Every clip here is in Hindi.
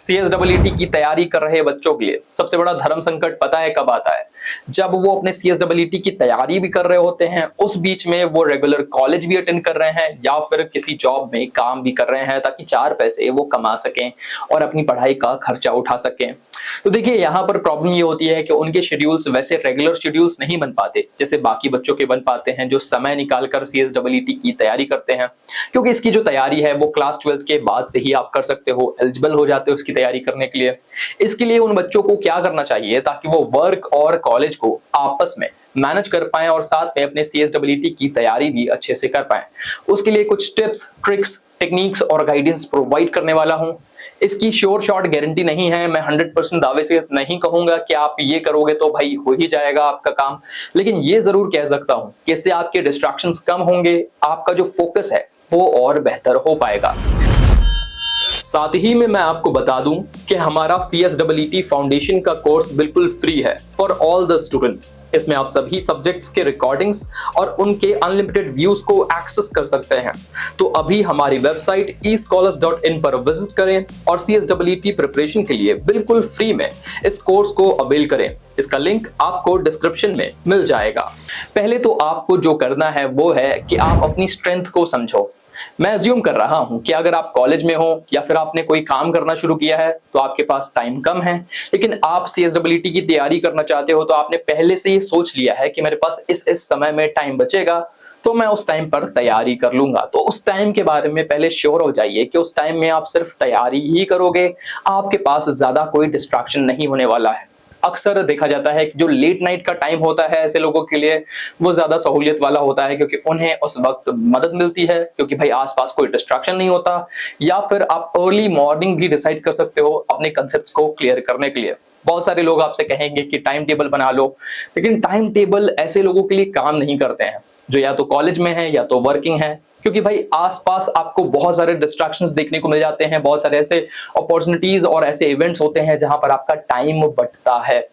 सीएसडब्ल्यूटी की तैयारी कर रहे बच्चों के लिए सबसे बड़ा धर्म संकट पता है कब आता है? जब वो अपने सीएसडब्ल्यूटी की तैयारी भी कर रहे होते हैं, उस बीच में वो रेगुलर कॉलेज भी अटेंड कर रहे हैं या फिर किसी जॉब में काम भी कर रहे हैं ताकि चार पैसे वो कमा सकें और अपनी पढ़ाई का खर्चा उठा सकें। तो देखिए यहाँ पर प्रॉब्लम ये होती है कि उनके शेड्यूल्स वैसे रेगुलर शेड्यूल्स नहीं बन पाते जैसे बाकी बच्चों के बन पाते हैं जो समय निकाल कर सीएसडब्ल्यूटी की तैयारी करते हैं, क्योंकि इसकी जो तैयारी है वो क्लास 12 के बाद से ही आप कर सकते हो, एलिजिबल हो जाते हो उसकी तैयारी करने के लिए। इसके लिए उन बच्चों को क्या करना चाहिए ताकि वो वर्क और कॉलेज को आपस में मैनेज कर पाएं और साथ में अपने सीएसडब्ल्यूटी की तैयारी भी अच्छे से कर पाएं, उसके लिए कुछ टिप्स, ट्रिक्स, टेक्निक्स और गाइडेंस प्रोवाइड करने वाला हूं। इसकी श्योर शॉर्ट गारंटी नहीं है, मैं 100% दावे से नहीं कहूंगा कि आप ये करोगे तो भाई हो ही जाएगा आपका काम, लेकिन ये जरूर कह सकता हूं कि इससे आपके डिस्ट्रैक्शंस कम होंगे, आपका जो फोकस है वो और बेहतर हो पाएगा। साथ ही में मैं आपको बता दूं कि हमारा सीएसडब्ल्यूटी फाउंडेशन का कोर्स बिल्कुल फ्री है फॉर ऑल द स्टूडेंट्स। इसमें आप सभी सब्जेक्ट्स के रिकॉर्डिंग्स और उनके अनलिमिटेड व्यूज को एक्सेस कर सकते हैं। तो अभी हमारी वेबसाइट escholars.in पर विजिट करें और सीएसडब्ल्यूटी प्रिपरेशन के लिए बिल्कुल फ्री में इस कोर्स को अवेल करें। इसका लिंक आपको डिस्क्रिप्शन में मिल जाएगा। पहले तो आपको जो करना है वो है कि आप अपनी स्ट्रेंथ को समझो। मैं अज्यूम कर रहा हूं कि अगर आप कॉलेज में हो या फिर आपने कोई काम करना शुरू किया है तो आपके पास टाइम कम है, लेकिन आप सीएसडब्ल्यूटी की तैयारी करना चाहते हो तो आपने पहले से ही सोच लिया है कि मेरे पास इस समय में टाइम बचेगा तो मैं उस टाइम पर तैयारी कर लूंगा। तो उस टाइम के बारे में पहले श्योर हो जाइए कि उस टाइम में आप सिर्फ तैयारी ही करोगे, आपके पास ज्यादा कोई डिस्ट्रैक्शन नहीं होने वाला है। अक्सर देखा जाता है कि जो लेट नाइट का टाइम होता है ऐसे लोगों के लिए वो ज्यादा सहूलियत वाला होता है, क्योंकि उन्हें उस वक्त मदद मिलती है क्योंकि भाई आसपास कोई डिस्ट्रैक्शन नहीं होता। या फिर आप अर्ली मॉर्निंग भी डिसाइड कर सकते हो अपने कंसेप्ट को क्लियर करने के लिए। बहुत सारे लोग आपसे कहेंगे कि टाइम टेबल बना लो, लेकिन टाइम टेबल ऐसे लोगों के लिए काम नहीं करते हैं जो या तो कॉलेज में है या तो वर्किंग है, क्योंकि भाई आसपास आपको बहुत सारे डिस्ट्रैक्शंस देखने को मिल जाते हैं, बहुत सारे ऐसे अपॉर्चुनिटीज और ऐसे इवेंट्स होते हैं जहां पर आपका टाइम बटता है।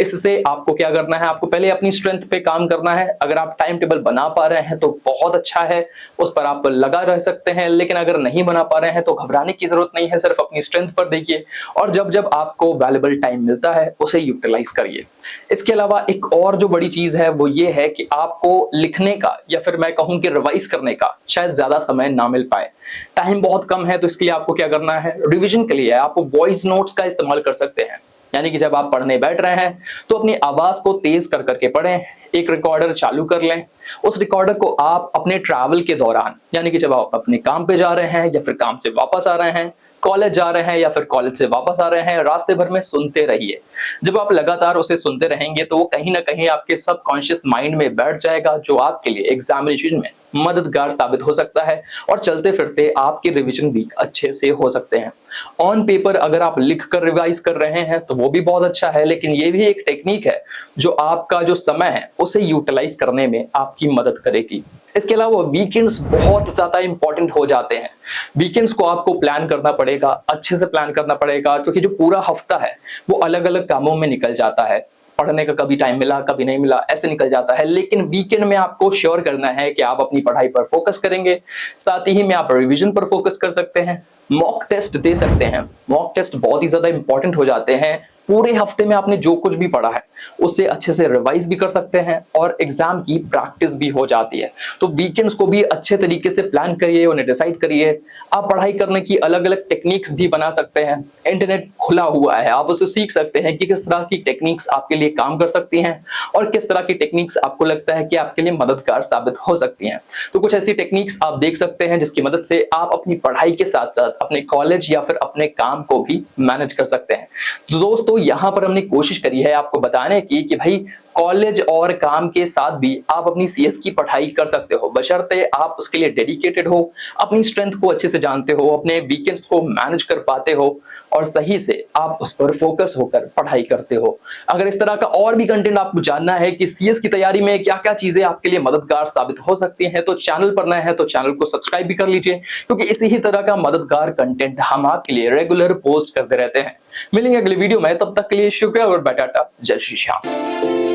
इससे आपको क्या करना है, आपको पहले अपनी स्ट्रेंथ पे काम करना है। अगर आप टाइम टेबल बना पा रहे हैं तो बहुत अच्छा है, उस पर आप लगा रह सकते हैं, लेकिन अगर नहीं बना पा रहे हैं तो घबराने की जरूरत नहीं है, सिर्फ अपनी स्ट्रेंथ पर देखिए और जब जब आपको वैल्यूएबल टाइम मिलता है उसे यूटिलाइज करिए। इसके अलावा एक और जो बड़ी चीज है वो ये है कि आपको लिखने का या फिर मैं कहूं कि रिवाइज करने का शायद ज्यादा समय ना मिल पाए, टाइम बहुत कम है, तो इसके लिए आपको क्या करना है, रिविजन के लिए आप वॉइस नोट्स का इस्तेमाल कर सकते हैं। यानी कि जब आप पढ़ने बैठ रहे हैं तो अपनी आवाज को तेज कर करके पढ़ें, एक रिकॉर्डर चालू कर लें। उस रिकॉर्डर को आप अपने ट्रैवल के दौरान, यानी कि जब आप अपने काम पे जा रहे हैं या फिर काम से वापस आ रहे हैं, कॉलेज जा रहे हैं या फिर कॉलेज से वापस आ रहे हैं, रास्ते भर में सुनते रहिए। जब आप लगातार उसे सुनते रहेंगे तो वो कहीं ना कहीं आपके सबकॉन्शियस माइंड में बैठ जाएगा, जो आपके लिए एग्जामिनेशन में मददगार साबित हो सकता है और चलते फिरते आपके रिवीजन भी अच्छे से हो सकते हैं। ऑन पेपर अगर आप लिख कर रिवाइज कर रहे हैं तो वो भी बहुत अच्छा है, लेकिन ये भी एक टेक्निक है जो आपका जो समय है उसे यूटिलाइज करने में आपकी मदद करेगी। इसके अलावा वीकेंड्स बहुत ज्यादा इंपॉर्टेंट हो जाते हैं। वीकेंड्स को आपको प्लान करना पड़ेगा, अच्छे से प्लान करना पड़ेगा, क्योंकि जो पूरा हफ्ता है वो अलग अलग कामों में निकल जाता है। पढ़ने का कभी टाइम मिला कभी नहीं मिला ऐसे निकल जाता है, लेकिन वीकेंड में आपको श्योर करना है कि आप अपनी पढ़ाई पर फोकस करेंगे, साथ ही में आप रिवीजन पर फोकस कर सकते हैं, मॉक टेस्ट दे सकते हैं। मॉक टेस्ट बहुत ही ज्यादा इंपॉर्टेंट हो जाते हैं। पूरे हफ्ते में आपने जो कुछ भी पढ़ा है उसे अच्छे से रिवाइज भी कर सकते हैं और एग्जाम की प्रैक्टिस भी हो जाती है। तो वीकेंड्स को भी अच्छे तरीके से प्लान करिए, उन्हें डिसाइड करिए। आप पढ़ाई करने की अलग अलग टेक्निक्स भी बना सकते हैं, इंटरनेट खुला हुआ है, आप उसे सीख सकते हैं कि किस तरह की टेक्निक्स आपके लिए काम कर सकती हैं और किस तरह की टेक्निक्स आपको लगता है कि आपके लिए मददगार साबित हो सकती हैं। तो कुछ ऐसी टेक्निक्स आप देख सकते हैं जिसकी मदद से आप अपनी पढ़ाई के साथ साथ अपने कॉलेज या फिर अपने काम को भी मैनेज कर सकते हैं। तो दोस्तों यहाँ पर हमने कोशिश करी है आपको बताने की कि भाई कॉलेज और काम के साथ भी आप अपनी सीएस की पढ़ाई कर सकते हो, बशर्ते आप उसके लिए डेडिकेटेड हो, अपनी स्ट्रेंथ को अच्छे से जानते हो, अपने वीकेंड्स को मैनेज कर पाते हो और सही से आप उस पर फोकस होकर पढ़ाई करते हो। अगर इस तरह का और भी कंटेंट आपको जानना है कि सीएस की तैयारी में क्या क्या चीजें आपके लिए मददगार साबित हो सकती हैं तो चैनल पर नए हैं तो चैनल को सब्सक्राइब भी कर लीजिए, क्योंकि इसी ही तरह का मददगार कंटेंट हम आपके लिए रेगुलर पोस्ट करते रहते हैं। मिलेंगे अगले वीडियो में, तब तक के लिए शुक्रिया और टाटा, जय श्री श्याम।